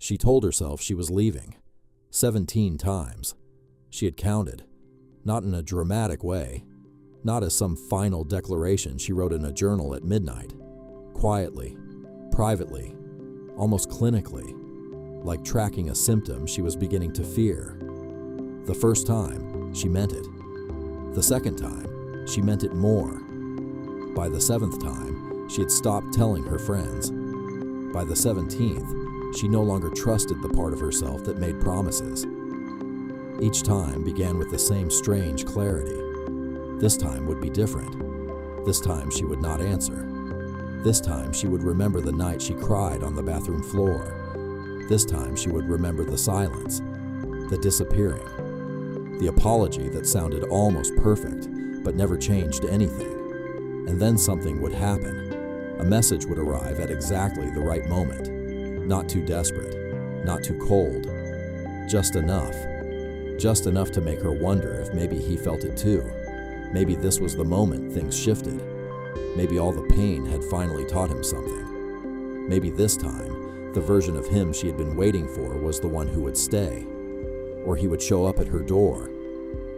She told herself she was leaving. 17 times. She had counted. Not in a dramatic way. Not as some final declaration she wrote in a journal at midnight. Quietly. Privately. Almost clinically. Like tracking a symptom she was beginning to fear. The first time, she meant it. The second time, she meant it more. By the 7th time, she had stopped telling her friends. By the 17th, she no longer trusted the part of herself that made promises. Each time began with the same strange clarity. This time would be different. This time she would not answer. This time she would remember the night she cried on the bathroom floor. This time she would remember the silence, the disappearing, the apology that sounded almost perfect but never changed anything. And then something would happen. A message would arrive at exactly the right moment. Not too desperate, not too cold. Just enough. Just enough to make her wonder if maybe he felt it too. Maybe this was the moment things shifted. Maybe all the pain had finally taught him something. Maybe this time, the version of him she had been waiting for was the one who would stay. Or he would show up at her door,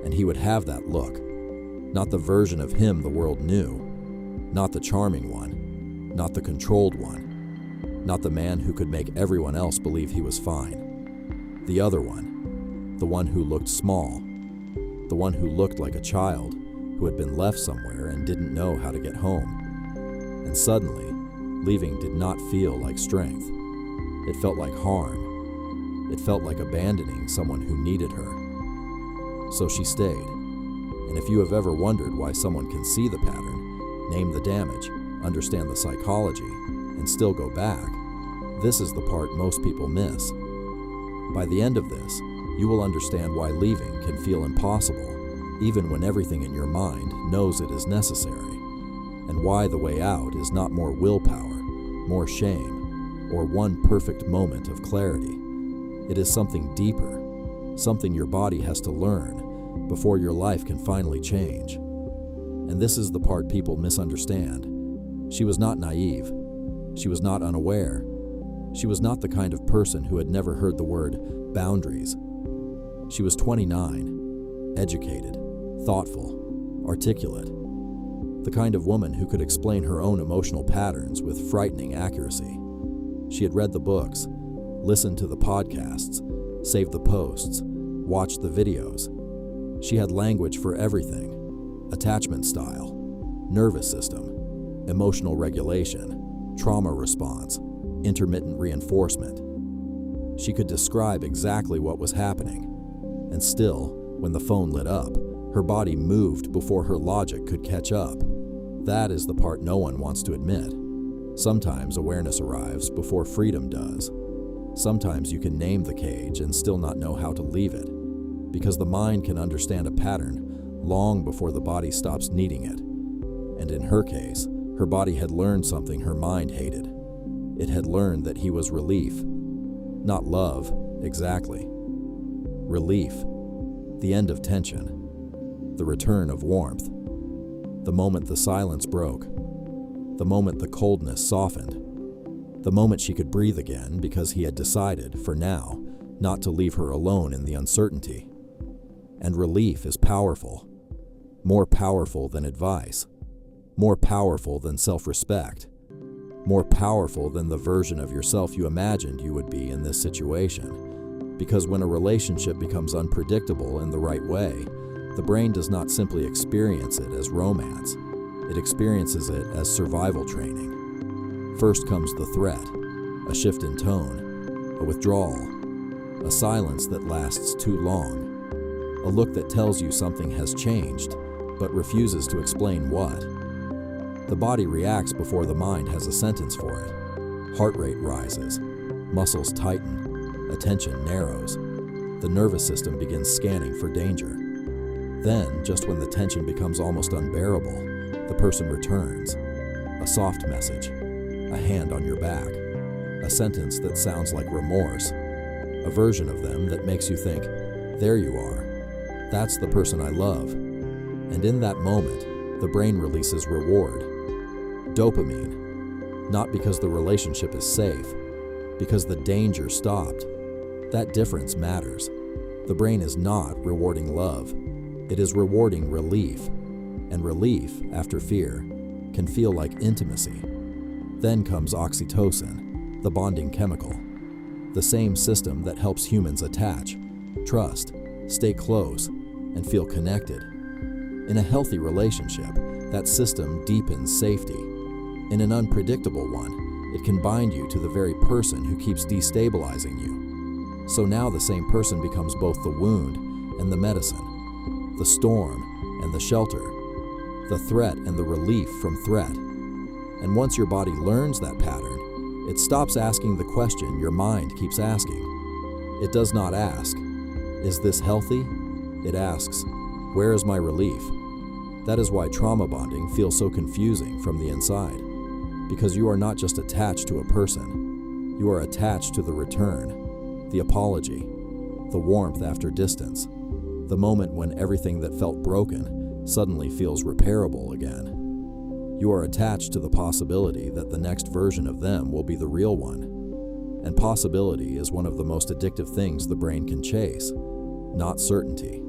and he would have that look. Not the version of him the world knew. Not the charming one. Not the controlled one. Not the man who could make everyone else believe he was fine. The other one. The one who looked small. The one who looked like a child who had been left somewhere and didn't know how to get home. And suddenly, leaving did not feel like strength. It felt like harm. It felt like abandoning someone who needed her. So she stayed. And if you have ever wondered why someone can see the pattern, name the damage, understand the psychology, and still go back, this is the part most people miss. By the end of this, you will understand why leaving can feel impossible, even when everything in your mind knows it is necessary, and why the way out is not more willpower, more shame, or one perfect moment of clarity. It is something deeper, something your body has to learn before your life can finally change. And this is the part people misunderstand. She was not naive. She was not unaware. She was not the kind of person who had never heard the word boundaries. She was 29, educated, thoughtful, articulate. The kind of woman who could explain her own emotional patterns with frightening accuracy. She had read the books, listened to the podcasts, saved the posts, watched the videos. She had language for everything. Attachment style, nervous system, emotional regulation, trauma response, intermittent reinforcement. She could describe exactly what was happening. And still, when the phone lit up, her body moved before her logic could catch up. That is the part no one wants to admit. Sometimes awareness arrives before freedom does. Sometimes you can name the cage and still not know how to leave it, because the mind can understand a pattern long before the body stops needing it. And in her case, her body had learned something her mind hated. It had learned that he was relief. Not love, exactly. Relief. The end of tension. The return of warmth. The moment the silence broke. The moment the coldness softened. The moment she could breathe again because he had decided, for now, not to leave her alone in the uncertainty. And relief is powerful. More powerful than advice. More powerful than self-respect. More powerful than the version of yourself you imagined you would be in this situation. Because when a relationship becomes unpredictable in the right way, the brain does not simply experience it as romance. It experiences it as survival training. First comes the threat, a shift in tone, a withdrawal, a silence that lasts too long, a look that tells you something has changed, but refuses to explain what. The body reacts before the mind has a sentence for it. Heart rate rises, muscles tighten, attention narrows. The nervous system begins scanning for danger. Then, just when the tension becomes almost unbearable, the person returns. A soft message, a hand on your back, a sentence that sounds like remorse, a version of them that makes you think, there you are, that's the person I love. And in that moment, the brain releases reward. Dopamine, not because the relationship is safe, because the danger stopped. That difference matters. The brain is not rewarding love. It is rewarding relief. And relief, after fear, can feel like intimacy. Then comes oxytocin, the bonding chemical. The same system that helps humans attach, trust, stay close, and feel connected. In a healthy relationship, that system deepens safety. In an unpredictable one, it can bind you to the very person who keeps destabilizing you. So now the same person becomes both the wound and the medicine, the storm and the shelter, the threat and the relief from threat. And once your body learns that pattern, it stops asking the question your mind keeps asking. It does not ask, "Is this healthy?" It asks, "Where is my relief?" That is why trauma bonding feels so confusing from the inside. Because you are not just attached to a person, you are attached to the return, the apology, the warmth after distance, the moment when everything that felt broken suddenly feels repairable again. You are attached to the possibility that the next version of them will be the real one. And possibility is one of the most addictive things the brain can chase, not certainty.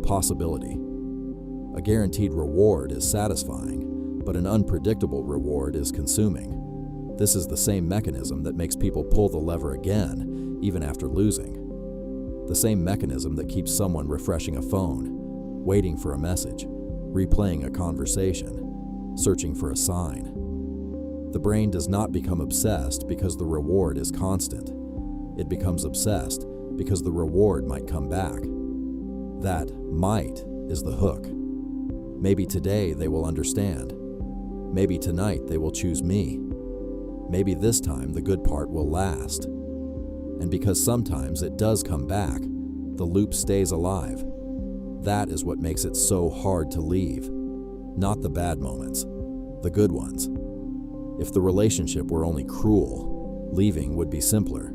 Possibility. A guaranteed reward is satisfying, but an unpredictable reward is consuming. This is the same mechanism that makes people pull the lever again, even after losing. The same mechanism that keeps someone refreshing a phone, waiting for a message, replaying a conversation, searching for a sign. The brain does not become obsessed because the reward is constant. It becomes obsessed because the reward might come back. That might is the hook. Maybe today they will understand. Maybe tonight they will choose me. Maybe this time the good part will last. And because sometimes it does come back, the loop stays alive. That is what makes it so hard to leave. Not the bad moments, the good ones. If the relationship were only cruel, leaving would be simpler.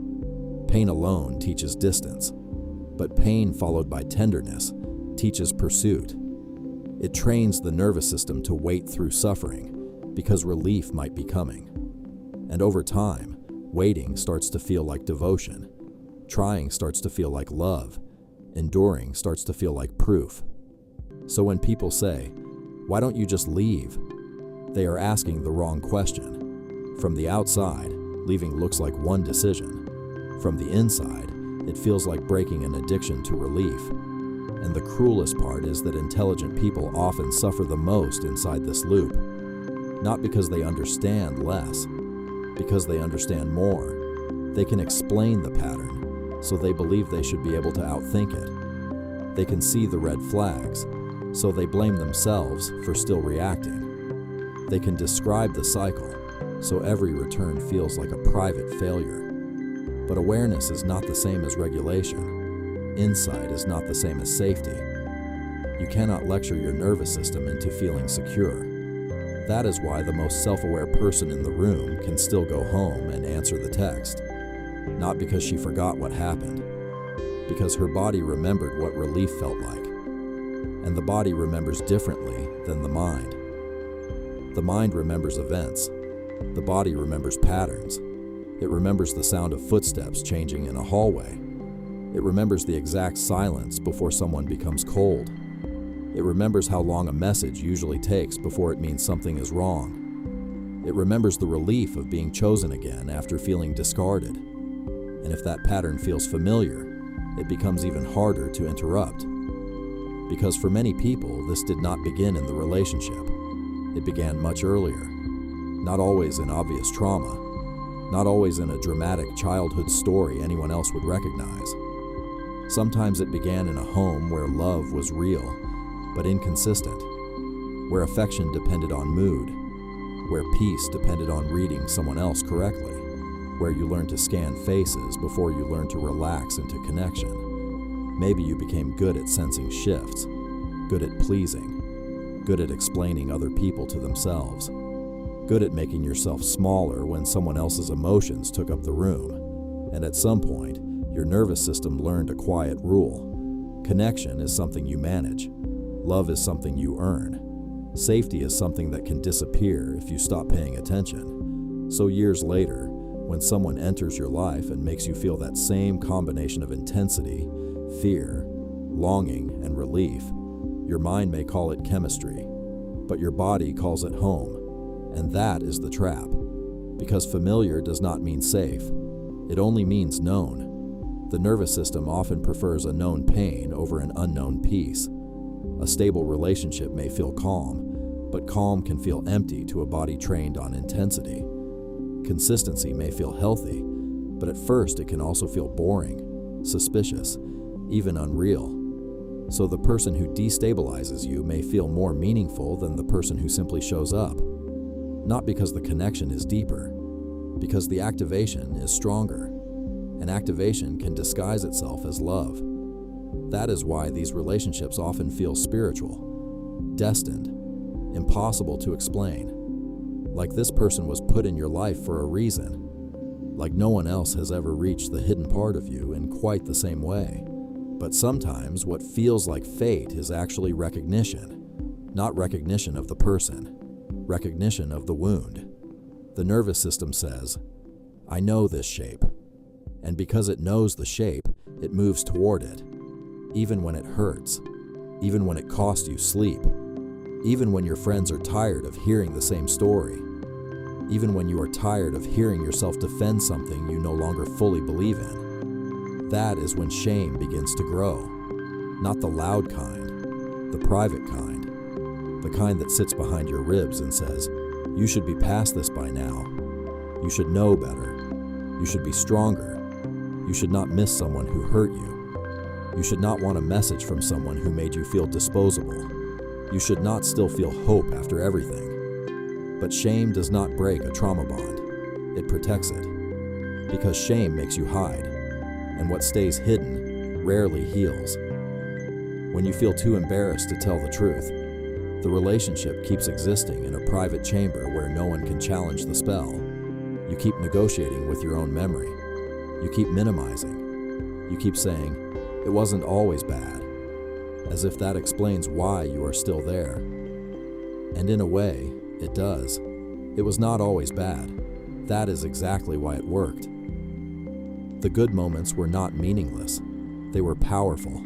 Pain alone teaches distance, but pain followed by tenderness teaches pursuit. It trains the nervous system to wait through suffering because relief might be coming. And over time, waiting starts to feel like devotion. Trying starts to feel like love. Enduring starts to feel like proof. So when people say, "Why don't you just leave?" they are asking the wrong question. From the outside, leaving looks like one decision. From the inside, it feels like breaking an addiction to relief. And the cruelest part is that intelligent people often suffer the most inside this loop. Not because they understand less, because they understand more. They can explain the pattern, so they believe they should be able to outthink it. They can see the red flags, so they blame themselves for still reacting. They can describe the cycle, so every return feels like a private failure. But awareness is not the same as regulation. Insight is not the same as safety. You cannot lecture your nervous system into feeling secure. That is why the most self-aware person in the room can still go home and answer the text. Not because she forgot what happened, because her body remembered what relief felt like. And the body remembers differently than the mind. The mind remembers events. The body remembers patterns. It remembers the sound of footsteps changing in a hallway. It remembers the exact silence before someone becomes cold. It remembers how long a message usually takes before it means something is wrong. It remembers the relief of being chosen again after feeling discarded. And if that pattern feels familiar, it becomes even harder to interrupt. Because for many people, this did not begin in the relationship. It began much earlier. Not always in obvious trauma. Not always in a dramatic childhood story anyone else would recognize. Sometimes it began in a home where love was real, but inconsistent, where affection depended on mood, where peace depended on reading someone else correctly, where you learned to scan faces before you learned to relax into connection. Maybe you became good at sensing shifts, good at pleasing, good at explaining other people to themselves, good at making yourself smaller when someone else's emotions took up the room. And at some point, your nervous system learned a quiet rule. Connection is something you manage. Love is something you earn. Safety is something that can disappear if you stop paying attention. So years later, When someone enters your life and makes you feel that same combination of intensity, fear, longing, and relief, your mind may call it chemistry, but your body calls it home, and that is the trap. Because familiar does not mean safe, it only means known. The nervous system often prefers a known pain over an unknown peace. A stable relationship may feel calm, but calm can feel empty to a body trained on intensity. Consistency may feel healthy, but at first it can also feel boring, suspicious, even unreal. So the person who destabilizes you may feel more meaningful than the person who simply shows up. Not because the connection is deeper, because the activation is stronger. And activation can disguise itself as love. That is why these relationships often feel spiritual, destined, impossible to explain. Like this person was put in your life for a reason. Like no one else has ever reached the hidden part of you in quite the same way. But sometimes what feels like fate is actually recognition. Not recognition of the person, recognition of the wound. The nervous system says, I know this shape. And because it knows the shape, it moves toward it. Even when it hurts, even when it costs you sleep, even when your friends are tired of hearing the same story, even when you are tired of hearing yourself defend something you no longer fully believe in. That is when shame begins to grow. Not the loud kind, the private kind, the kind that sits behind your ribs and says, you should be past this by now. You should know better. You should be stronger. You should not miss someone who hurt you. You should not want a message from someone who made you feel disposable. You should not still feel hope after everything. But shame does not break a trauma bond. It protects it. Because shame makes you hide. And what stays hidden rarely heals. When you feel too embarrassed to tell the truth, the relationship keeps existing in a private chamber where no one can challenge the spell. You keep negotiating with your own memory. You keep minimizing. You keep saying, it wasn't always bad, as if that explains why you are still there. And in a way, it does. It was not always bad. That is exactly why it worked. The good moments were not meaningless. They were powerful.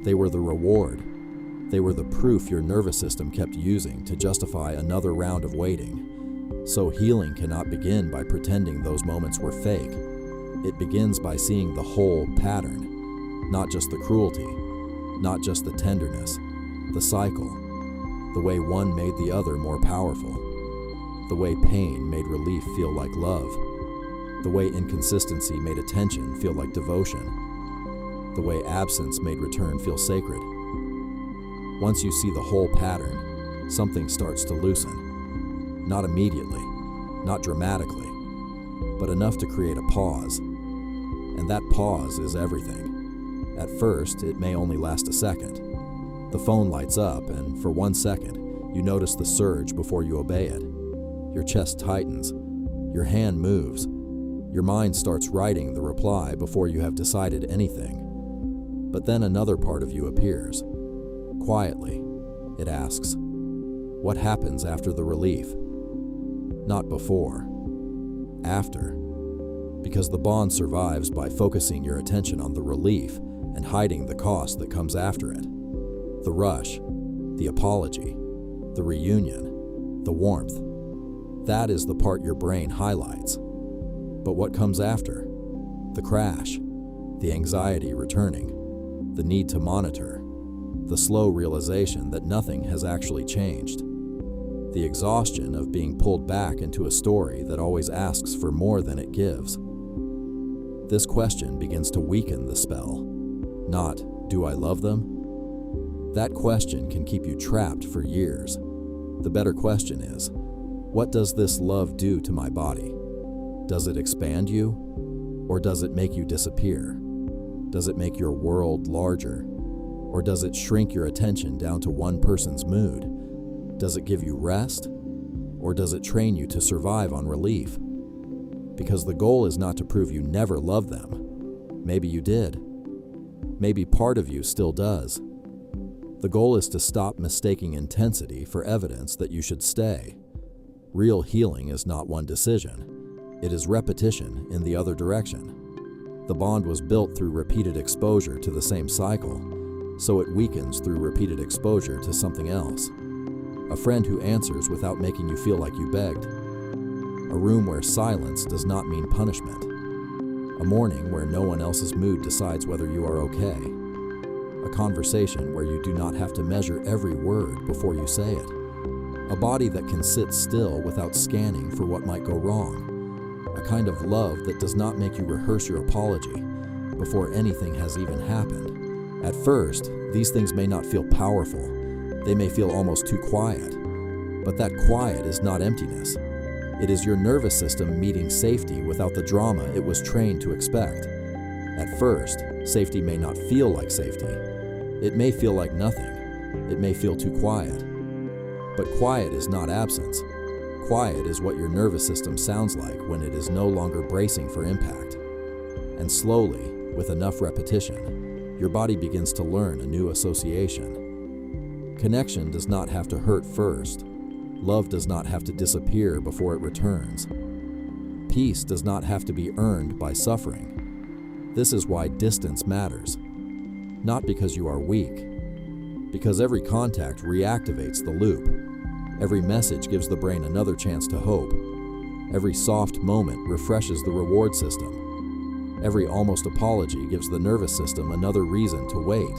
They were the reward. They were the proof your nervous system kept using to justify another round of waiting. So healing cannot begin by pretending those moments were fake. It begins by seeing the whole pattern, not just the cruelty, not just the tenderness, the cycle, the way one made the other more powerful, the way pain made relief feel like love, the way inconsistency made attention feel like devotion, the way absence made return feel sacred. Once you see the whole pattern, something starts to loosen. Not immediately, not dramatically, but enough to create a pause. And that pause is everything. At first, it may only last a second. The phone lights up, and for 1 second, you notice the surge before you obey it. Your chest tightens. Your hand moves. Your mind starts writing the reply before you have decided anything. But then another part of you appears. Quietly, it asks, what happens after the relief? Not before. After. Because the bond survives by focusing your attention on the relief and hiding the cost that comes after it. The rush, the apology, the reunion, the warmth. That is the part your brain highlights. But what comes after? The crash, the anxiety returning, the need to monitor, the slow realization that nothing has actually changed, the exhaustion of being pulled back into a story that always asks for more than it gives. This question begins to weaken the spell. Not, do I love them? That question can keep you trapped for years. The better question is, what does this love do to my body? Does it expand you? Or does it make you disappear? Does it make your world larger? Or does it shrink your attention down to one person's mood? Does it give you rest? Or does it train you to survive on relief? Because the goal is not to prove you never loved them. Maybe you did. Maybe part of you still does. The goal is to stop mistaking intensity for evidence that you should stay. Real healing is not one decision. It is repetition in the other direction. The bond was built through repeated exposure to the same cycle, so it weakens through repeated exposure to something else. A friend who answers without making you feel like you begged. A room where silence does not mean punishment. A morning where no one else's mood decides whether you are okay. A conversation where you do not have to measure every word before you say it. A body that can sit still without scanning for what might go wrong. A kind of love that does not make you rehearse your apology before anything has even happened. At first, these things may not feel powerful. They may feel almost too quiet. But that quiet is not emptiness. It is your nervous system meeting safety without the drama it was trained to expect. At first, safety may not feel like safety. It may feel like nothing. It may feel too quiet. But quiet is not absence. Quiet is what your nervous system sounds like when it is no longer bracing for impact. And slowly, with enough repetition, your body begins to learn a new association. Connection does not have to hurt first. Love does not have to disappear before it returns. Peace does not have to be earned by suffering. This is why distance matters. Not because you are weak, because every contact reactivates the loop. Every message gives the brain another chance to hope. Every soft moment refreshes the reward system. Every almost apology gives the nervous system another reason to wait.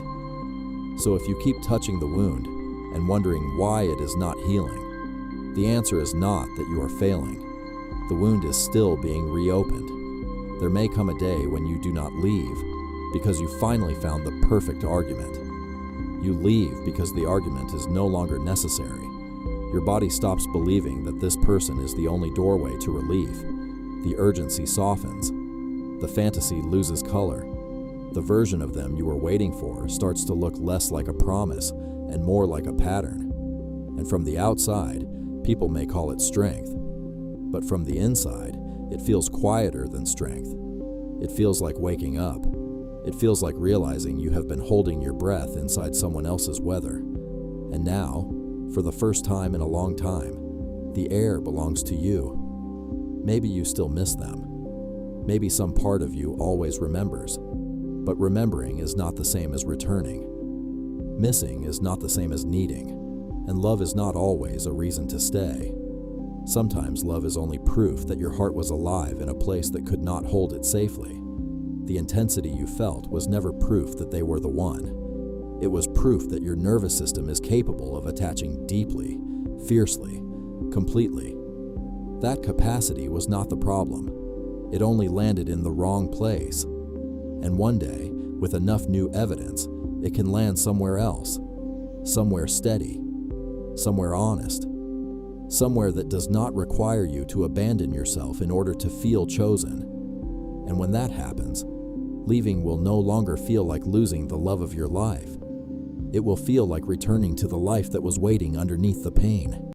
So if you keep touching the wound and wondering why it is not healing, the answer is not that you are failing. The wound is still being reopened. There may come a day when you do not leave because you finally found the perfect argument. You leave because the argument is no longer necessary. Your body stops believing that this person is the only doorway to relief. The urgency softens. The fantasy loses color. The version of them you were waiting for starts to look less like a promise and more like a pattern. And from the outside, people may call it strength. But from the inside, it feels quieter than strength. It feels like waking up. It feels like realizing you have been holding your breath inside someone else's weather. And now, for the first time in a long time, the air belongs to you. Maybe you still miss them. Maybe some part of you always remembers. But remembering is not the same as returning. Missing is not the same as needing. And love is not always a reason to stay. Sometimes love is only proof that your heart was alive in a place that could not hold it safely. The intensity you felt was never proof that they were the one. It was proof that your nervous system is capable of attaching deeply, fiercely, completely. That capacity was not the problem. It only landed in the wrong place. And one day, with enough new evidence, it can land somewhere else. Somewhere steady. Somewhere honest. Somewhere that does not require you to abandon yourself in order to feel chosen. And when that happens, leaving will no longer feel like losing the love of your life. It will feel like returning to the life that was waiting underneath the pain.